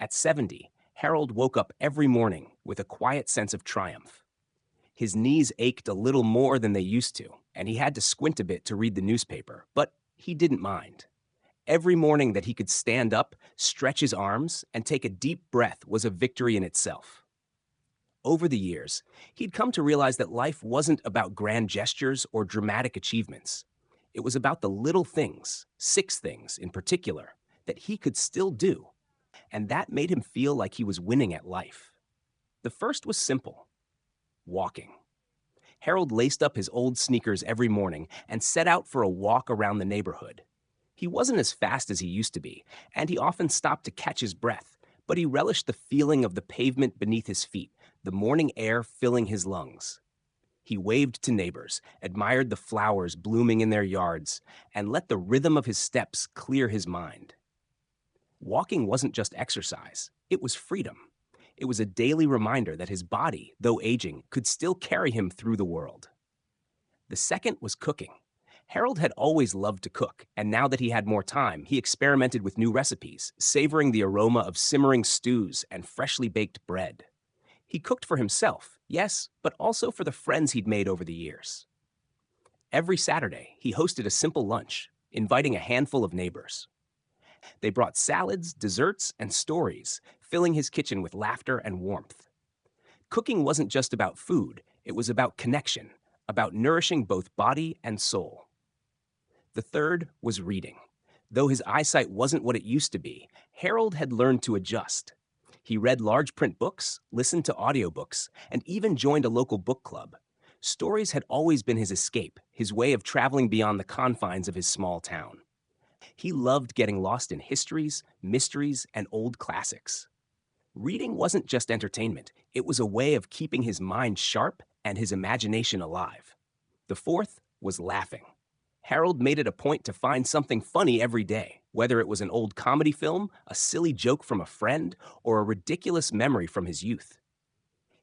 At 70, Harold woke up every morning with a quiet sense of triumph. His knees ached a little more than they used to, and he had to squint a bit to read the newspaper, but he didn't mind. Every morning that he could stand up, stretch his arms, and take a deep breath was a victory in itself. Over the years, he'd come to realize that life wasn't about grand gestures or dramatic achievements. It was about the little things, six things in particular, that he could still do, and that made him feel like he was winning at life. The first was simple: walking. Harold laced up his old sneakers every morning and set out for a walk around the neighborhood. He wasn't as fast as he used to be, and he often stopped to catch his breath, but he relished the feeling of the pavement beneath his feet, the morning air filling his lungs. He waved to neighbors, admired the flowers blooming in their yards, and let the rhythm of his steps clear his mind. Walking wasn't just exercise, it was freedom. It was a daily reminder that his body, though aging, could still carry him through the world. The second was cooking. Harold had always loved to cook, and now that he had more time, he experimented with new recipes, savoring the aroma of simmering stews and freshly baked bread. He cooked for himself, yes, but also for the friends he'd made over the years. Every Saturday, he hosted a simple lunch, inviting a handful of neighbors. They brought salads, desserts, and stories, filling his kitchen with laughter and warmth. Cooking wasn't just about food, it was about connection, about nourishing both body and soul. The third was reading. Though his eyesight wasn't what it used to be, Harold had learned to adjust. He read large print books, listened to audiobooks, and even joined a local book club. Stories had always been his escape, his way of traveling beyond the confines of his small town. He loved getting lost in histories, mysteries, and old classics. Reading wasn't just entertainment, it was a way of keeping his mind sharp and his imagination alive. The fourth was laughing. Harold made it a point to find something funny every day, whether it was an old comedy film, a silly joke from a friend, or a ridiculous memory from his youth.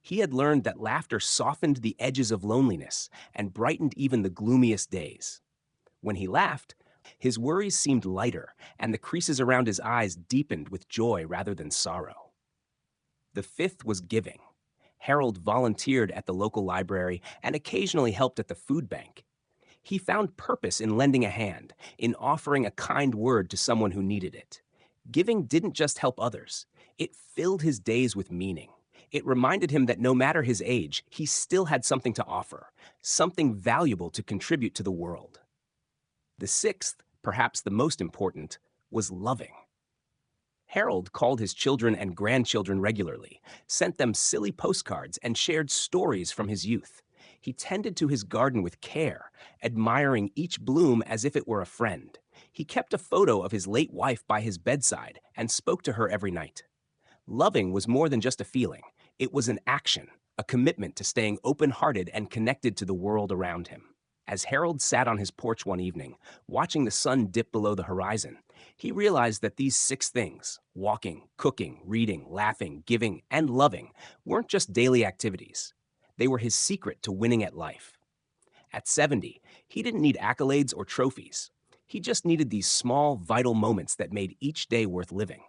He had learned that laughter softened the edges of loneliness and brightened even the gloomiest days. When he laughed, his worries seemed lighter, and the creases around his eyes deepened with joy rather than sorrow. The fifth was giving. Harold volunteered at the local library and occasionally helped at the food bank. He found purpose in lending a hand, in offering a kind word to someone who needed it. Giving didn't just help others, it filled his days with meaning. It reminded him that no matter his age, he still had something to offer, something valuable to contribute to the world. The sixth, perhaps the most important, was loving. Harold called his children and grandchildren regularly, sent them silly postcards, and shared stories from his youth. He tended to his garden with care, admiring each bloom as if it were a friend. He kept a photo of his late wife by his bedside and spoke to her every night. Loving was more than just a feeling. It was an action, a commitment to staying open-hearted and connected to the world around him. As Harold sat on his porch one evening, watching the sun dip below the horizon, he realized that these six things, walking, cooking, reading, laughing, giving, and loving, weren't just daily activities. They were his secret to winning at life. At 70, he didn't need accolades or trophies. He just needed these small, vital moments that made each day worth living.